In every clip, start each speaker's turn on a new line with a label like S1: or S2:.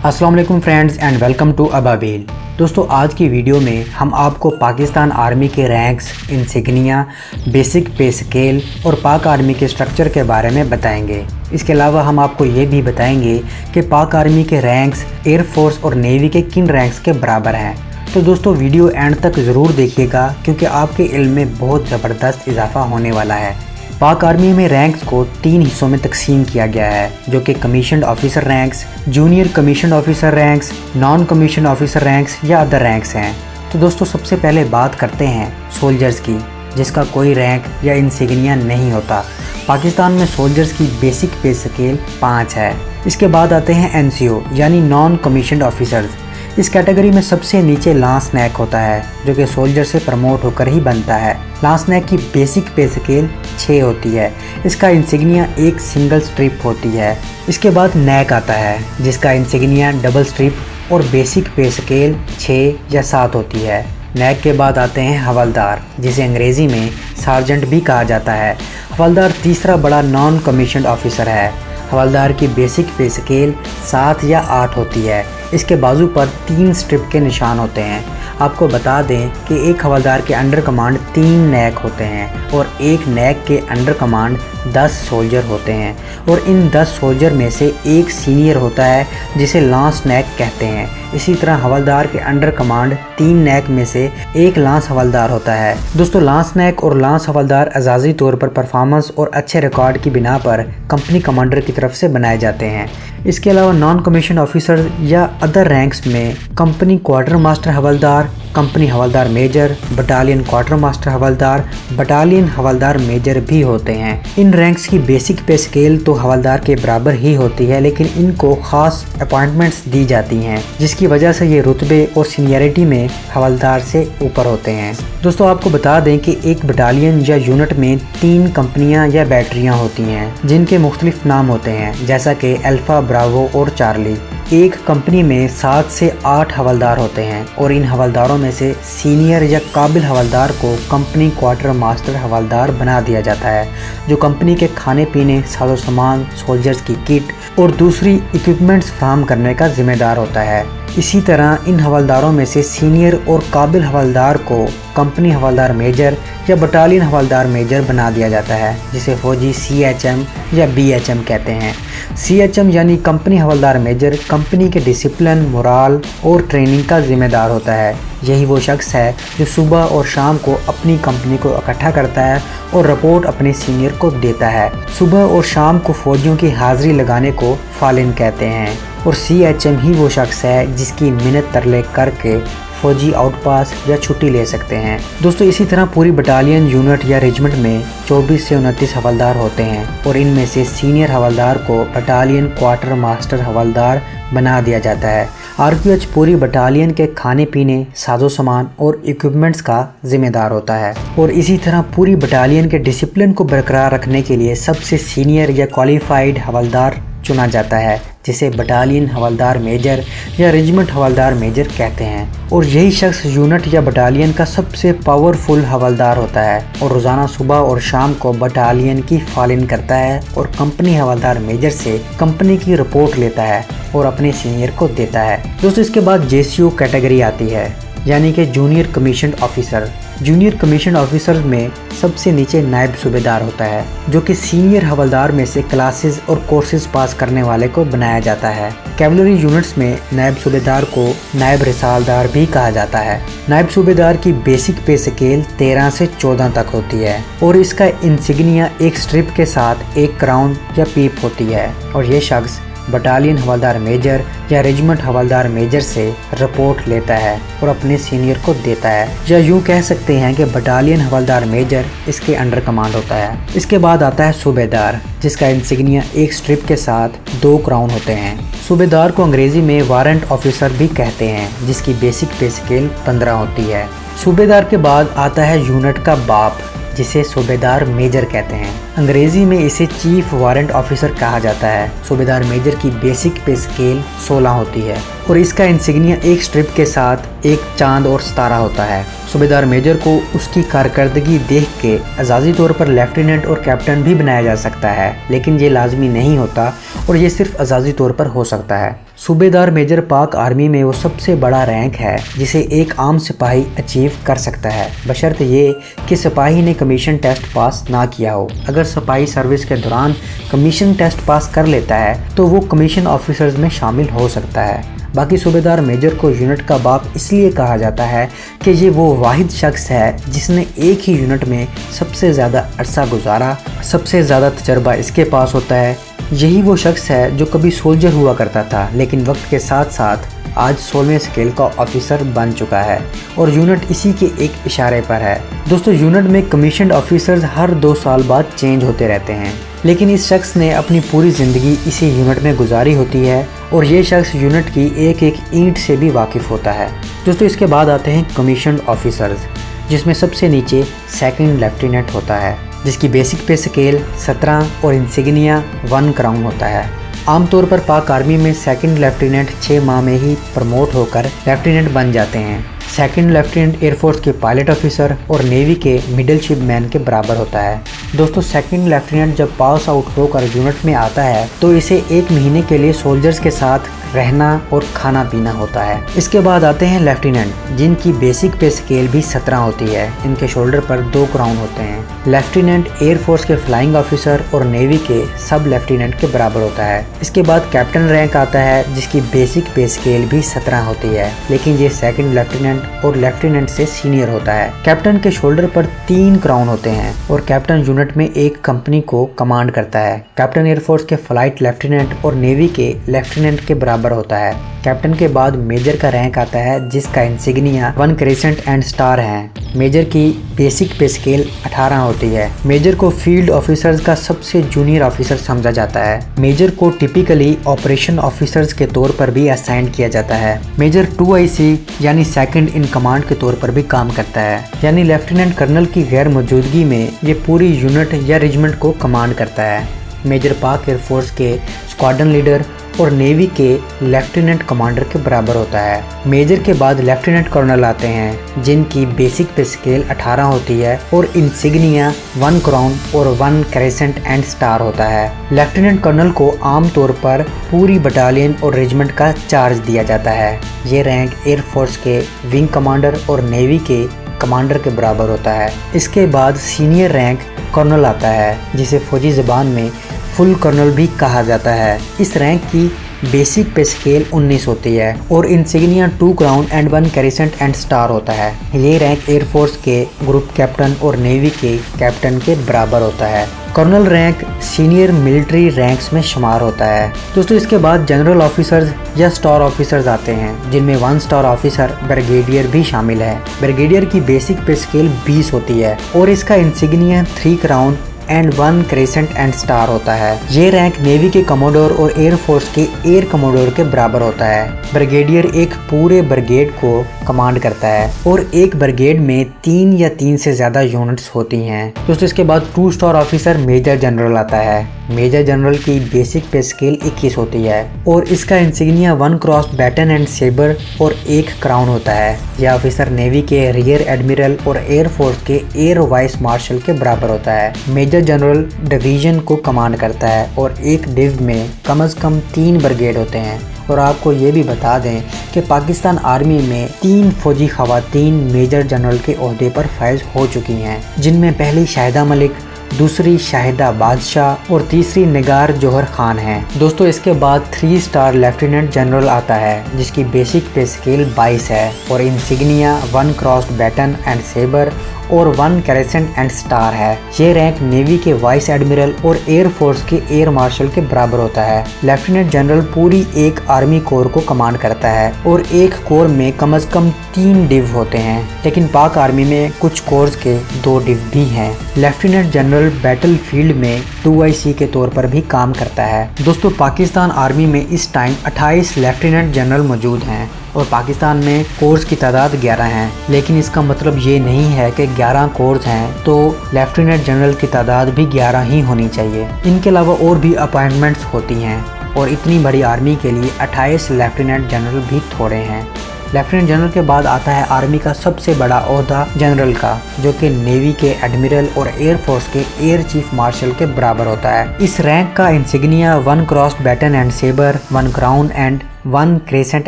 S1: अस्सलाम वालेकुम friends and welcome to Ababeel. दोस्तों आज की वीडियो में हम आपको पाकिस्तान आर्मी के ranks, insignia, basic pay scale और पाक आर्मी के स्ट्रक्चर के बारे में बताएंगे। इसके अलावा हम आपको ये भी बताएंगे कि पाक आर्मी के रैंक्स एयरफोर्स और नेवी के किन रैंक्स के बराबर हैं। तो दोस्तों वीडियो एंड तक ज़रूर देखिएगा क्योंकि आपके इल्म में बहुत ज़बरदस्त इजाफा होने वाला है। पाक आर्मी में रैंक्स को 3 हिस्सों में तकसीम किया गया है, जो कि commissioned officer ranks, junior commissioned officer ranks, non commissioned officer ranks या अदर रैंक्स हैं। तो दोस्तों सबसे पहले बात करते हैं सोल्जर्स की, जिसका कोई रैंक या इंसिग्निया नहीं होता। पाकिस्तान में सोल्जर्स की बेसिक पे स्केल 5 है। इसके बाद आते हैं एनसीओ यानी नॉन कमीशन्ड ऑफिसर्स। इस कैटेगरी में सबसे नीचे लांस नैक होता है, जो कि सोल्जर से प्रमोट होकर ही बनता है। लांस नैक की बेसिक पे स्केल 6 होती है। इसका इंसिग्निया एक सिंगल स्ट्रिप होती है। इसके बाद नैक आता है, जिसका इंसिग्निया डबल स्ट्रिप और बेसिक पे स्केल 6 या 7 होती है। नैक के बाद आते हैं हवलदार, जिसे अंग्रेज़ी में सार्जेंट भी कहा जाता है। हवलदार तीसरा बड़ा नॉन कमीशन्ड ऑफिसर है। हवलदार की बेसिक पे स्केल 7 या 8 होती है। इसके बाजू पर 3 स्ट्रिप के निशान होते हैं। आपको बता दें कि एक हवलदार के अंडर कमांड 3 नैक होते हैं और एक नैक के अंडर कमांड 10 सोल्जर होते हैं और इन 10 सोल्जर में से एक सीनियर होता है जिसे लांस नैक कहते हैं। इसी तरह हवलदार के अंडर कमांड 3 नैक में से एक लांस हवलदार होता है। दोस्तों लांस नैक और लांस हवलदार एजाजी तौर पर परफॉर्मेंस और अच्छे रिकॉर्ड की बिना पर कंपनी कमांडर की तरफ से बनाए जाते हैं। इसके अलावा नॉन कमीशन ऑफिसर या अदर रैंक्स में कंपनी क्वार्टर मास्टर हवलदार, कंपनी हवलदार मेजर, बटालियन क्वार्टर मास्टर हवलदार, बटालियन हवलदार मेजर भी होते हैं। इन रैंक्स की बेसिक पे स्केल तो हवलदार के बराबर ही होती है, लेकिन इनको खास अपॉइंटमेंट्स दी जाती हैं, जिसकी वजह से ये रुतबे और सीनियरिटी में हवलदार से ऊपर होते हैं। दोस्तों आपको बता दें कि एक बटालियन या यूनिट में 3 कंपनियां या बैटरियां होती हैं, जिनके मुख्तलिफ नाम होते हैं, जैसा कि अल्फा, ब्रावो और चार्ली। एक कंपनी में 7 से 8 हवलदार होते हैं और इन हवलदारों में से सीनियर या काबिल हवलदार को कंपनी क्वार्टर मास्टर हवलदार बना दिया जाता है, जो कंपनी के खाने पीने, साजो सामान, सोल्जर्स की किट और दूसरी इक्विपमेंट्स फराहम करने का जिम्मेदार होता है। इसी तरह इन हवलदारों में से सीनियर और काबिल हवलदार को कंपनी हवलदार मेजर या बटालियन हवलदार मेजर बना दिया जाता है, जिसे फौजी CHM या BHM कहते हैं। CHM यानी कंपनी हवलदार मेजर कंपनी के डिसिप्लिन, मोराल और ट्रेनिंग का जिम्मेदार होता है। यही वो शख्स है जो सुबह और शाम को अपनी कंपनी को इकट्ठा करता है और रिपोर्ट अपने सीनियर को देता है। सुबह और शाम को फौजियों की हाजिरी लगाने को फालिन कहते हैं और CHM ही वो शख्स है जिसकी मिन्नत तरले करके फौजी आउटपास या छुट्टी ले सकते हैं। दोस्तों इसी तरह पूरी बटालियन, यूनिट या रेजिमेंट में 24 से 29 हवलदार होते हैं और इनमें से सीनियर हवलदार को बटालियन क्वार्टर मास्टर हवलदार बना दिया जाता है। RQH पूरी बटालियन के खाने पीने, साजो सामान और इक्विपमेंट्स का जिम्मेदार होता है और इसी तरह पूरी बटालियन के डिसिप्लिन को बरकरार रखने के लिए सबसे सीनियर या क्वालिफाइड हवलदार चुना जाता है, जिसे बटालियन हवलदार मेजर या रेजिमेंट हवलदार मेजर कहते हैं। और यही शख्स यूनिट या बटालियन का सबसे पावरफुल हवलदार होता है और रोज़ाना सुबह और शाम को बटालियन की फालिन करता है और कंपनी हवलदार मेजर से कंपनी की रिपोर्ट लेता है और अपने सीनियर को देता है। दोस्तों इसके बाद JCO कैटेगरी आती है, यानी कि junior commissioned officer. Junior commissioned officer में सबसे नीचे नायब सूबेदार होता है, जो कि सीनियर हवलदार में से क्लासेस और कोर्सेज पास करने वाले को बनाया जाता है। कैवलरी यूनिट्स में नायब सूबेदार को नायब रिसालदार भी कहा जाता है। नायब सूबेदार की बेसिक पे स्केल 13 से 14 तक होती है और इसका इंसिग्निया एक स्ट्रिप के साथ एक क्राउन या पीप होती है और ये शख्स बटालियन हवलदार मेजर या रेजिमेंट हवलदार मेजर से रिपोर्ट लेता है और अपने सीनियर को देता है, या यूँ कह सकते हैं कि बटालियन हवलदार मेजर इसके अंडर कमांड होता है। इसके बाद आता है सूबेदार, जिसका इंसिग्निया एक स्ट्रिप के साथ 2 क्राउन होते हैं। सूबेदार को अंग्रेजी में वारंट ऑफिसर भी कहते हैं, जिसकी बेसिक पे स्केल 15 होती है। सूबेदार के बाद आता है यूनिट का बाप, जिसे सूबेदार मेजर कहते हैं। अंग्रेजी में इसे चीफ वारंट ऑफिसर कहा जाता है। सूबेदार मेजर की बेसिक पे स्केल 16 होती है और इसका इंसिग्निया एक स्ट्रिप के साथ एक चांद और सितारा होता है। सूबेदार मेजर को उसकी कारकर्दगी देख के एजाजी तौर पर लेफ्टिनेंट और कैप्टन भी बनाया जा सकता है, लेकिन ये लाजमी नहीं होता और ये सिर्फ एजाजी तौर पर हो सकता है। सूबेदार मेजर पाक आर्मी में वो सबसे बड़ा रैंक है जिसे एक आम सिपाही अचीव कर सकता है, बशर्ते ये कि सिपाही ने कमीशन टेस्ट पास ना किया हो। अगर सिपाही सर्विस के दौरान कमीशन टेस्ट पास कर लेता है तो वो कमीशन ऑफिसर्स में शामिल हो सकता है। बाकी सूबेदार मेजर को यूनिट का बाप इसलिए कहा जाता है कि ये वो वाहिद शख्स है जिसने एक ही यूनिट में सबसे ज़्यादा अरसा गुजारा, सबसे ज़्यादा तजर्बा इसके पास होता है। यही वो शख्स है जो कभी सोल्जर हुआ करता था लेकिन वक्त के साथ साथ आज 16वें स्केल का ऑफिसर बन चुका है और यूनिट इसी के एक इशारे पर है। दोस्तों, यूनिट में कमीशन्ड ऑफिसर्स हर 2 साल बाद चेंज होते रहते हैं, लेकिन इस शख्स ने अपनी पूरी ज़िंदगी इसी यूनिट में गुजारी होती है और ये शख्स यूनिट की एक एक ईंट से भी वाकिफ़ होता है। दोस्तों, इसके बाद आते हैं कमीशन्ड ऑफिसर्स, जिसमें सबसे नीचे सेकंड लेफ्टिनेंट होता है जिसकी बेसिक पे स्केल 17 और इंसिग्निया 1 क्राउन होता है। आमतौर पर पाक आर्मी में सेकंड लेफ्टिनेंट 6 माह में ही प्रमोट होकर लेफ्टिनेंट बन जाते हैं। सेकंड लेफ्टिनेंट एयरफोर्स के पायलट ऑफिसर और नेवी के मिडिल शिप मैन के बराबर होता है। दोस्तों, सेकंड लेफ्टिनेंट जब पास आउट होकर यूनिट में आता है तो इसे 1 महीने के लिए सोल्जर्स के साथ रहना और खाना पीना होता है। इसके बाद आते हैं लेफ्टिनेंट, जिनकी बेसिक पे स्केल भी 17 होती है। इनके शोल्डर पर 2 क्राउन होते हैं। लेफ्टिनेंट एयरफोर्स के फ्लाइंग ऑफिसर और नेवी के सब लेफ्टिनेंट के बराबर होता है। इसके बाद कैप्टन रैंक आता है जिसकी बेसिक पे स्केल भी 17 होती है, लेकिन ये सेकंड लेफ्टिनेंट और लेफ्टिनेंट से सीनियर होता है। कैप्टन के शोल्डर पर 3 क्राउन होते हैं और कैप्टन यूनिट में एक कंपनी को कमांड करता है। कैप्टन एयरफोर्स के फ्लाइट लेफ्टिनेंट और नेवी के लेफ्टिनेंट के बराबर होता है। कैप्टन के बाद मेजर का रैंक आता है जिसका इंसिग्निया 1 क्रेसेंट एंड स्टार है। मेजर की बेसिक पे स्केल 18 होती है। मेजर को फील्ड ऑफिसर्स का सबसे जूनियर ऑफिसर समझा जाता है। मेजर को टिपिकली ऑपरेशन ऑफिसर्स के तौर पर भी असाइन किया जाता है। मेजर 2IC यानी सेकंड इन कमांड के तौर पर भी काम करता है, यानी लेफ्टिनेंट कर्नल की गैर मौजूदगी में ये पूरी यूनिट या रेजिमेंट को कमांड करता है। मेजर पाक एयरफोर्स के स्क्वाड्रन लीडर और नेवी के लेफ्टिनेंट कमांडर के बराबर होता है। मेजर के बाद लेफ्टिनेंट कर्नल आते हैं जिनकी बेसिक पे स्केल 18 होती है और इंसिग्निया 1 क्राउन और 1 क्रेसेंट एंड स्टार होता है। लेफ्टिनेंट कर्नल को आमतौर पर पूरी बटालियन और रेजिमेंट का चार्ज दिया जाता है। ये रैंक एयरफोर्स के विंग कमांडर और नेवी के कमांडर के बराबर होता है। इसके बाद सीनियर रैंक कर्नल आता है जिसे फौजी ज़बान में फुल कर्नल भी कहा जाता है। इस रैंक की बेसिक पे स्केल 19 होती है और insignia 2 crown and 1 crescent and star होता है। ये रैंक एयरफोर्स के ग्रुप कैप्टन और नेवी के कैप्टन के बराबर होता है। Colonel rank senior military ranks में शुमार होता है। दोस्तों, इसके बाद जनरल ऑफिसर्स या स्टार ऑफिसर्स आते हैं जिनमें 1 स्टार ऑफिसर ब्रिगेडियर भी शामिल है। ब्रिगेडियर की बेसिक पे स्केल 20 होती है और इसका insignia 3 crown and 1 crescent and star होता है। ये रैंक नेवी के कमोडोर और एयरफोर्स के एयर कमोडोर के बराबर होता है। ब्रिगेडियर एक पूरे ब्रिगेड को कमांड करता है और एक ब्रिगेड में 3 या 3 से ज्यादा यूनिट्स होती हैं। दोस्तों, इसके बाद 2 स्टार ऑफिसर मेजर जनरल आता है। मेजर जनरल की बेसिक पे स्केल 21 होती है और इसका insignia 1 cross baton and sabre और 1 क्राउन होता है। यह ऑफिसर नेवी के रियर एडमिरल और एयरफोर्स के एयर वाइस मार्शल के बराबर होता है। मेजर जनरल डिवीजन को कमांड करता है और एक डिव में कम से कम 3 ब्रिगेड होते हैं। और आपको ये भी बता दें कि पाकिस्तान आर्मी में 3 फौजी खवातीन मेजर जनरल के ओहदे पर फायज हो चुकी हैं, जिनमें पहली शाहिदा मलिक, दूसरी शाहिदा बादशाह और तीसरी निगार जौहर खान है। दोस्तों, इसके बाद 3 स्टार लेफ्टिनेंट जनरल आता है जिसकी बेसिक पे स्केल 22 है और insignia 1 cross baton and sabre और 1 क्रेसेंट एंड स्टार है। ये रैंक नेवी के वाइस एडमिरल और एयरफोर्स के एयर मार्शल के बराबर होता है। लेफ्टिनेंट जनरल पूरी एक आर्मी कोर को कमांड करता है और एक कोर में कम से कम 3 डिव होते हैं, लेकिन पाक आर्मी में कुछ कोर्स के 2 डिव भी हैं। लेफ्टिनेंट जनरल बैटल फील्ड में 2IC के तौर पर भी काम करता है। दोस्तों, पाकिस्तान आर्मी में इस टाइम 28 लेफ्टिनेंट जनरल मौजूद हैं और पाकिस्तान में कोर्स की तादाद 11 हैं, लेकिन इसका मतलब ये नहीं है कि 11 कोर्स हैं तो लेफ्टिनेंट जनरल की तादाद भी 11 ही होनी चाहिए। इनके अलावा और भी अपॉइंटमेंट्स होती हैं और इतनी बड़ी आर्मी के लिए 28 लेफ्टिनेंट जनरल भी थोड़े हैं। लेफ्टिनेंट जनरल के बाद आता है आर्मी का सबसे बड़ा ओहदा जनरल का, जो कि नेवी के एडमिरल और एयरफोर्स के एयर चीफ मार्शल के बराबर होता है। इस रैंक का insignia 1 cross baton and sabre, 1 crown and 1 crescent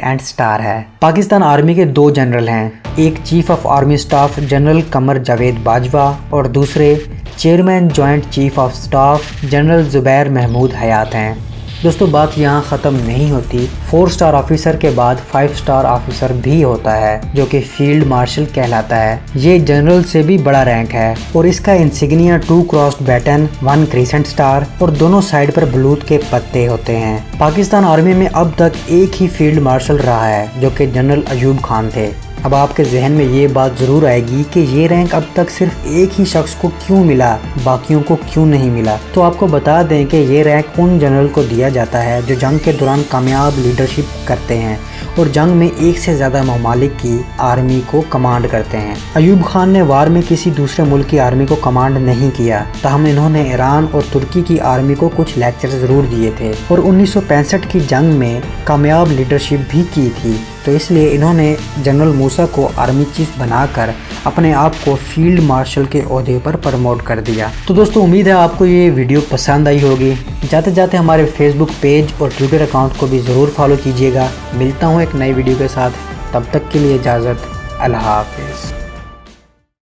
S1: and star है। पाकिस्तान आर्मी के 2 जनरल हैं, एक chief of army staff general Qamar Javed Bajwa और दूसरे chairman joint chief of staff general Zubair Mahmood Hayat हैं। दोस्तों बात यहाँ ख़त्म नहीं होती, 4 स्टार ऑफिसर के बाद 5 स्टार ऑफिसर भी होता है जो कि फील्ड मार्शल कहलाता है। ये जनरल से भी बड़ा रैंक है और इसका insignia 2 crossed baton, 1 crescent star और दोनों साइड पर बलूत के पत्ते होते हैं। पाकिस्तान आर्मी में अब तक एक ही फील्ड मार्शल रहा है जो कि जनरल अयूब खान थे। अब आपके जहन में ये बात ज़रूर आएगी कि ये रैंक अब तक सिर्फ एक ही शख्स को क्यों मिला, बाकियों को क्यों नहीं मिला। तो आपको बता दें कि ये रैंक उन जनरल को दिया जाता है जो जंग के दौरान कामयाब लीडरशिप करते हैं और जंग में एक से ज़्यादा ममालिक की आर्मी को कमांड करते हैं। अयूब खान ने वार में किसी दूसरे मुल्क की आर्मी को कमांड नहीं किया, ताहम इन्होंने ईरान और तुर्की की आर्मी को कुछ लेक्चर ज़रूर दिए थे और 1965 की जंग में कामयाब लीडरशिप भी की थी। तो इसलिए इन्होंने जनरल मूसा को आर्मी चीफ बनाकर अपने आप को फील्ड मार्शल के ओहदे पर प्रमोट कर दिया। तो दोस्तों उम्मीद है आपको ये वीडियो पसंद आई होगी। जाते जाते हमारे फेसबुक पेज और ट्विटर अकाउंट को भी ज़रूर फॉलो कीजिएगा। मिलता हूँ एक नई वीडियो के साथ, तब तक के लिए इजाज़त, अल्लाह हाफ़िज़।